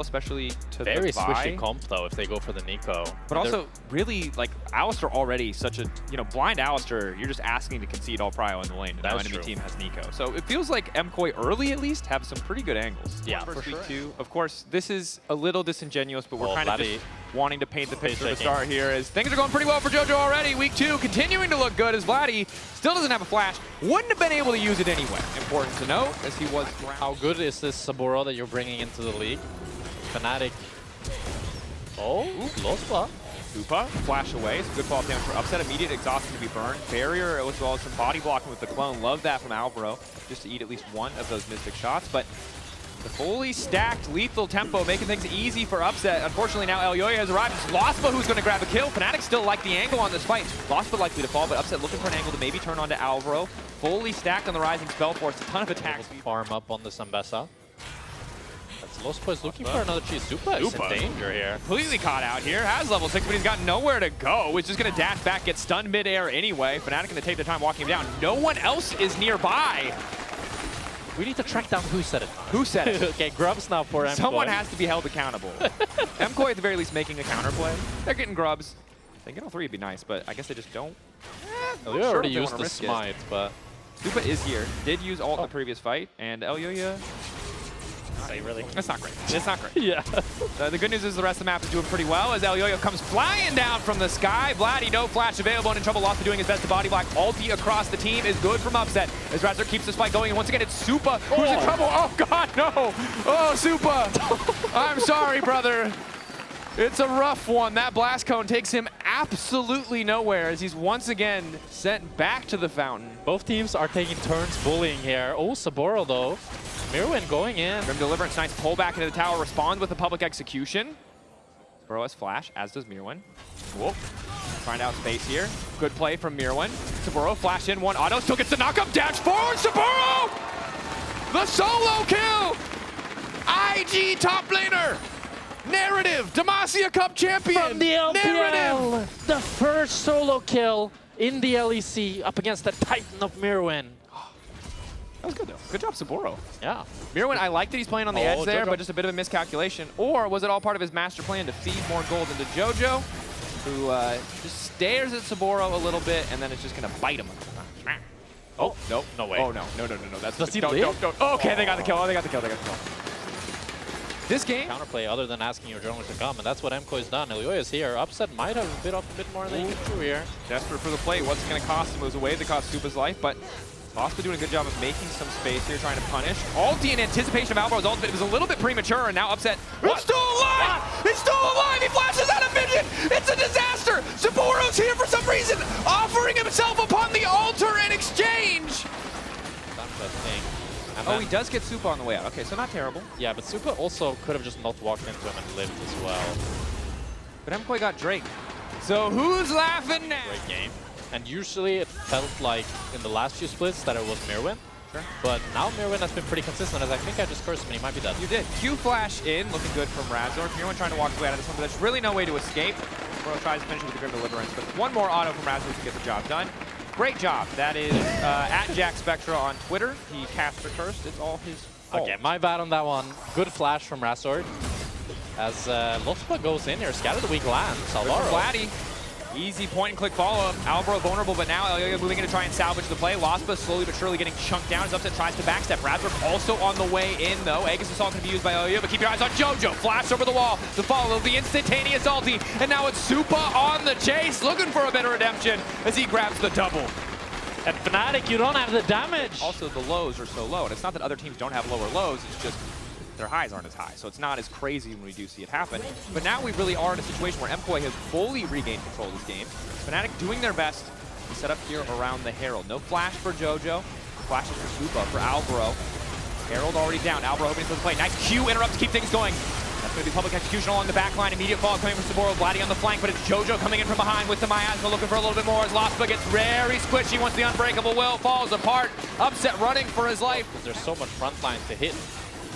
especially to very the buy. swishy comp though if they go for the Nico. But also, really, like, Alistar already such a, blind Alistar, you're just asking to concede all prio in the lane, and now enemy team has Nico. So it feels like MKOI early, at least, have some pretty good angles. Yeah, for sure. Two. Of course, this is a little disingenuous, but we're kind of just wanting to paint the picture to start here, as things are going pretty well for JoJo already. Week 2 continuing to look good, as Vladdy still doesn't have a flash. Wouldn't have been able to use it anyway. Important to note, as he was... How good is this Saburo that you're bringing into the league? Fnatic. Oh, Lospa. Upa, flash away. It's a good fall damage for Upset. Immediate exhaustion to be burned. Barrier as well as some body blocking with the clone. Love that from Alvaro, just to eat at least one of those Mystic shots. But the fully stacked lethal tempo making things easy for Upset. Unfortunately, now Elyoya has arrived. It's Lospa who's going to grab a kill. Fnatic still like the angle on this fight. Lospa likely to fall, but Upset looking for an angle to maybe turn onto Alvaro. Fully stacked on the Rising Spell Force. A ton of attacks. Farm up on the Zambesa. Lospa is looking for another cheese. Zupa is in danger here. Completely caught out here. Has level 6, but he's got nowhere to go. He's just going to dash back, get stunned midair anyway. Fnatic going to take their time walking him down. No one else is nearby. We need to track down who said it. Who said it? Okay, grubs now for MCOY. Someone has to be held accountable. MCOY at the very least making a counterplay. They're getting grubs. If they get all 3, it'd be nice, but I guess they just don't. They already used the smite, but... Stupa is here. Did use ult in the previous fight, and Elyoya... Really? That's not great. It's not great. Yeah. The good news is the rest of the map is doing pretty well as Elyoya comes flying down from the sky. Vladdy, no flash available and in trouble. Lospa doing his best to body block. Ulti across the team is good from Upset as Razor keeps this fight going. And once again, it's Supa who's in trouble. Oh, God, no. Oh, Supa. I'm sorry, brother. It's a rough one. That blast cone takes him absolutely nowhere as he's once again sent back to the fountain. Both teams are taking turns bullying here. Oh, Saburo, though. Mirwin going in. Grim Deliverance, nice pull back into the tower, respond with a public execution. Saburo has flash, as does Mirwin. Whoop. Find out space here. Good play from Mirwin. Saburo flash in, one auto, still gets the knockup, dash forward, Saburo! The solo kill! IG top laner! Narrative, Demacia Cup champion! From the LPL, Narrative! The first solo kill in the LEC up against the Titan of Mirwin. That was good, though. Good job, Saburo. Yeah. Mirwin, I like that he's playing on the edge there, but just a bit of a miscalculation. Or was it all part of his master plan to feed more gold into JoJo, who just stares at Saburo a little bit, and then it's just going to bite him. Oh, nope. No way. Oh, no. No. That's Does he don't. Okay, they got the kill. Oh, they got the kill. This game... Counterplay other than asking your journalist to come, and that's what MCOY's done. Elyoya is here. Upset might have bit off a bit more than he can do here. Desperate for the play. What's it going to cost him? It was a way to cost Supa's life, but... Lospa doing a good job of making some space here, trying to punish. Ulti in anticipation of Alvaro's ult, but it was a little bit premature, and now Upset. It's still alive! It's still alive! He flashes out of vision! It's a disaster! Saburo's here for some reason, offering himself upon the altar in exchange! That's the thing. Oh, he does get Supa on the way out. Okay, so not terrible. Yeah, but Supa also could have just not walked into him and lived as well. But MKOI got Drake. So who's laughing now? Great game. And usually it felt like in the last few splits that it was Mirwin. Sure. But now Mirwin has been pretty consistent, as I think I just cursed him and he might be dead. You did. Q flash in, looking good from Razor. Mirwin trying to walk his way out of this one, but there's really no way to escape. Bro tries to finish with the Grim Deliverance, but one more auto from Razor to get the job done. Great job. That is at Jack Spectra on Twitter. He cast for cursed. It's all his fault. Okay, my bad on that one. Good flash from Razor. As Lospa goes in here, Scatter the Weak lands. Alvaro. Vladdy. Easy point and click follow-up. Alvaro vulnerable, but now Elyoya moving in to try and salvage the play. Lospa slowly but surely getting chunked down as Upset tries to backstep. Razor also on the way in, though. Aegis Assault can be used by Elyoya, but keep your eyes on JoJo. Flash over the wall to follow the instantaneous ulti. And now it's Supa on the chase, looking for a bit of redemption as he grabs the double. At Fnatic, you don't have the damage. Also, the lows are so low, and it's not that other teams don't have lower lows, it's just their highs aren't as high, so it's not as crazy when we do see it happen. But now we really are in a situation where MCOY has fully regained control of this game. Fnatic doing their best to set up here around the Herald. No flash for JoJo. Flashes for Supa, for Alvaro. Herald already down. Alvaro hoping for the play. Nice Q interrupt to keep things going. That's going to be public execution along the back line. Immediate fall coming from Saburo. Vladdy on the flank, but it's JoJo coming in from behind with the miasma, looking for a little bit more as Lospa gets very squishy once the unbreakable will falls apart. Upset running for his life. There's so much front line to hit.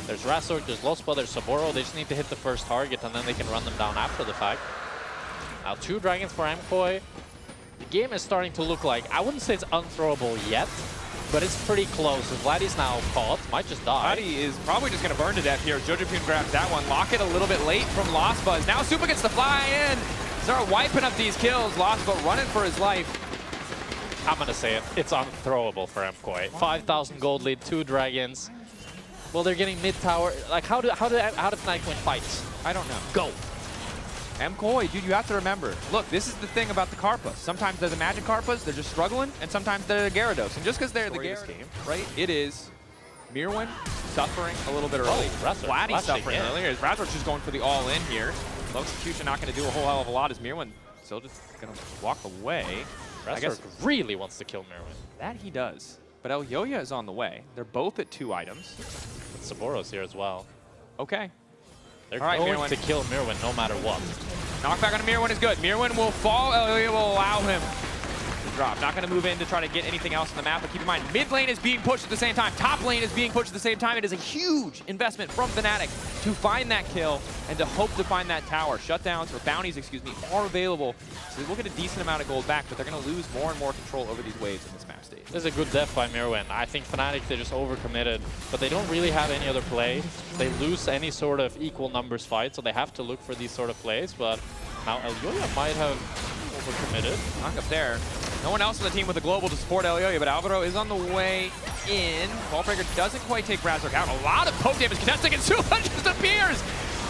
There's Razor, there's Lospa, there's Saburo. They just need to hit the first target and then they can run them down after the fact. Now 2 dragons for MCOY. The game is starting to look like, I wouldn't say it's unthrowable yet, but it's pretty close. If Vladdy's now caught, might just die. Vladdy is probably just going to burn to death here. JoJoPune grabs that one. Lock it a little bit late from Lost Buzz. Now Supa gets to fly in. Start wiping up these kills. Lost Buzz running for his life. I'm going to say it. It's unthrowable for MKOI. 5,000 gold lead, 2 dragons. Well, they're getting mid tower. Like, how do Fnatic win fights? I don't know. Go. MKOI, dude, you have to remember. Look, this is the thing about the Karpas. Sometimes they're the Magic Karpas, they're just struggling, and sometimes they're the Gyarados. And just because they're the Gyarados game, right, it is Mirwin suffering a little bit early. Vladdy suffering earlier. Razor's just going for the all-in here. Low execution not going to do a whole hell of a lot as Mirwin still just going to walk away. Razor I guess really wants to kill Mirwin. That he does. But Elyoya is on the way. They're both at 2 items. Saboro's here as well. Okay. They're going to kill Mirwin no matter what. Knockback on Mirwin is good. Mirwin will fall. Elyoya will allow him to drop. Not going to move in to try to get anything else on the map, but keep in mind, mid lane is being pushed at the same time. Top lane is being pushed at the same time. It is a huge investment from Fnatic to find that kill and to hope to find that tower. Shutdowns, or bounties, excuse me, are available. So they will get a decent amount of gold back, but they're going to lose more and more control over these waves in this map stage. This is a good def by Mirwin. I think Fnatic, they're just overcommitted, but they don't really have any other play. They lose any sort of equal numbers fight, so they have to look for these sort of plays, but now Elyoya might have overcommitted. Knock up there. No one else on the team with a global to support Elyoya, but Alvaro is on the way in. Ballbreaker doesn't quite take Razork out. A lot of poke damage contesting, and Supa just appears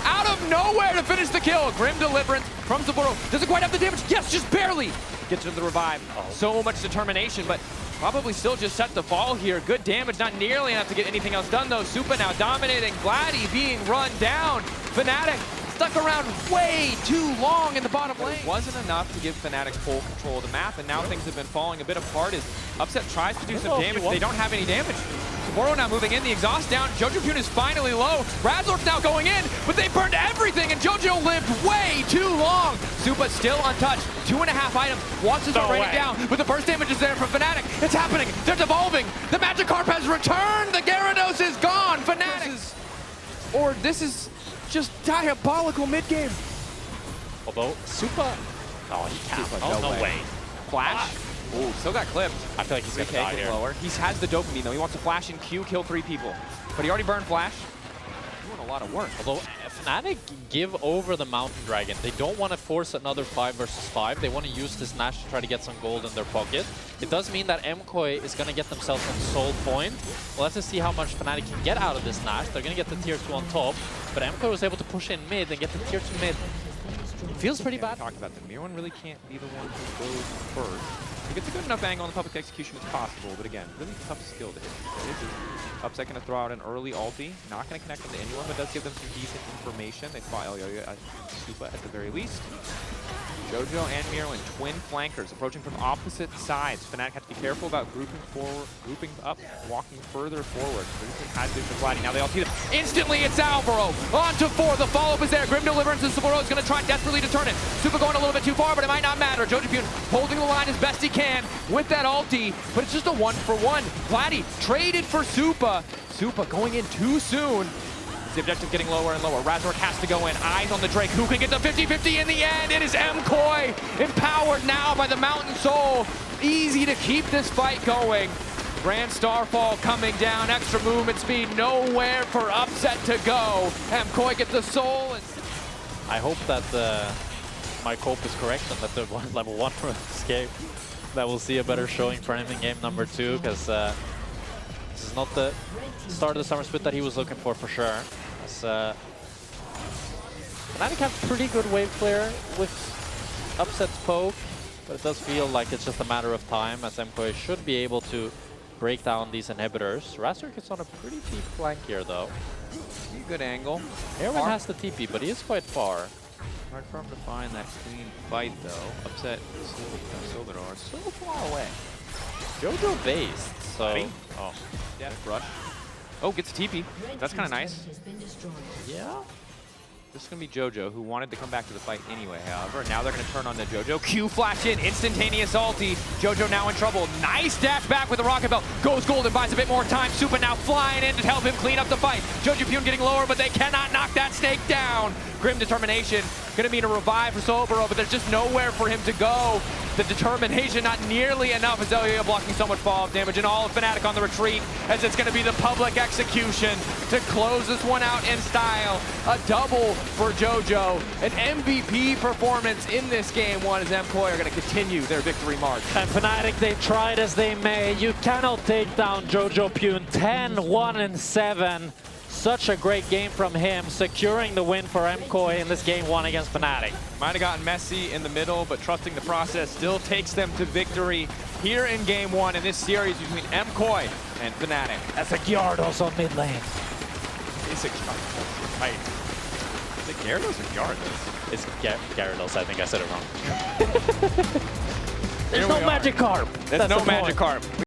out of nowhere to finish the kill. Grim Deliverance from Saburo. Doesn't quite have the damage. Yes, just barely. Gets to the revive. So much determination, but probably still just set to fall here. Good damage, not nearly enough to get anything else done, though. Supa now dominating. Vladdy being run down. Fnatic stuck around way too long in the bottom lane. It wasn't enough to give Fnatic full control of the map, and now things have been falling a bit apart as Upset tries to do some damage. They don't have any damage. Saburo now moving in, the exhaust down. JoJoPune is finally low. Razork's now going in, but they burned everything, and JoJo lived way too long. Supa still untouched. 2.5 items. Wants to start raining down, but the first damage is there from Fnatic. It's happening. They're devolving. The Magikarp has returned. The Gyarados is gone. Fnatic. This is just diabolical mid-game. Although Supa, he can't. No way. Flash. Ooh, still got clipped. I feel like he's going to die here. Lower. He has the dopamine, though. He wants to flash in Q, kill 3 people. But he already burned flash. Doing a lot of work. Although Fnatic give over the Mountain Dragon. They don't want to force another 5 versus 5. They want to use this Nash to try to get some gold in their pocket. It does mean that MKOI is going to get themselves on soul point. We'll have to see how much Fnatic can get out of this Nash. They're going to get the tier 2 on top. But MKOI was able to push in mid and get the tier 2 mid. It feels pretty bad. Talked about the Mirwin really can't be the one who goes first. He gets a good enough angle on the public execution as possible, but again, really tough skill to hit. Upset going to throw out an early ulti. Not going to connect them to anyone, but does give them some decent information. They spot Elyoya at Supa at the very least. JoJo and Mirwin, twin flankers, approaching from opposite sides. Fnatic have to be careful about grouping forward, grouping up, walking further forward. Has been for Vladdy. Now they all see them. Instantly, it's Alvaro. On to 4. The follow-up is there. Grim Deliverance and Saburo is going to try desperately to turn it. Supa going a little bit too far, but it might not matter. JoJoPune holding the line as best he can with that ulti, but it's just a 1-for-1. Vladdy traded for Supa. Supa going in too soon. The objective getting lower and lower. Razork has to go in. Eyes on the Drake. Who can get the 50-50 in the end? It is MKOI, empowered now by the Mountain Soul. Easy to keep this fight going. Grand Starfall coming down. Extra movement speed. Nowhere for Upset to go. MKOI gets the Soul. I hope that my cope is correct and that the level 1 for escape, that we'll see a better showing for him in game number 2, because this is not the start of the summer split that he was looking for sure. Fnatic have pretty good wave clear with Upset's poke, but it does feel like it's just a matter of time, as MKOI should be able to break down these inhibitors. Razork is on a pretty deep flank here, though. Good angle. Erwin has the TP, but he is quite far. Hard for him to find that clean fight, though. Upset Silver are so far away. JoJo based, so... Death rush. Oh, gets a TP. That's kind of nice. Yeah. This is going to be JoJo, who wanted to come back to the fight anyway, however. And now they're going to turn on the JoJo. Q flash in, instantaneous ulti. JoJo now in trouble. Nice dash back with the rocket belt. Goes gold and buys a bit more time. Supa now flying in to help him clean up the fight. JoJoPune getting lower, but they cannot knock that snake down. Grim determination. Going to mean a revive for Solbero, but there's just nowhere for him to go. The determination not nearly enough as Elia blocking so much fall damage, and all of Fnatic on the retreat as it's going to be the public execution to close this one out in style. A double for JoJo. An MVP performance in this game one as MCOY are going to continue their victory march. And Fnatic, they tried as they may. You cannot take down JoJo Pune. 10, 1, and 7. Such a great game from him, securing the win for MCOY in this game one against Fnatic. Might have gotten messy in the middle, but trusting the process still takes them to victory here in game one in this series between MCOY and Fnatic. That's a Gyarados on mid lane. It's a right. Is it Gyarados or Gyarados? It's Gyarados, I think I said it wrong. There's no Magikarp. There's no Magikarp.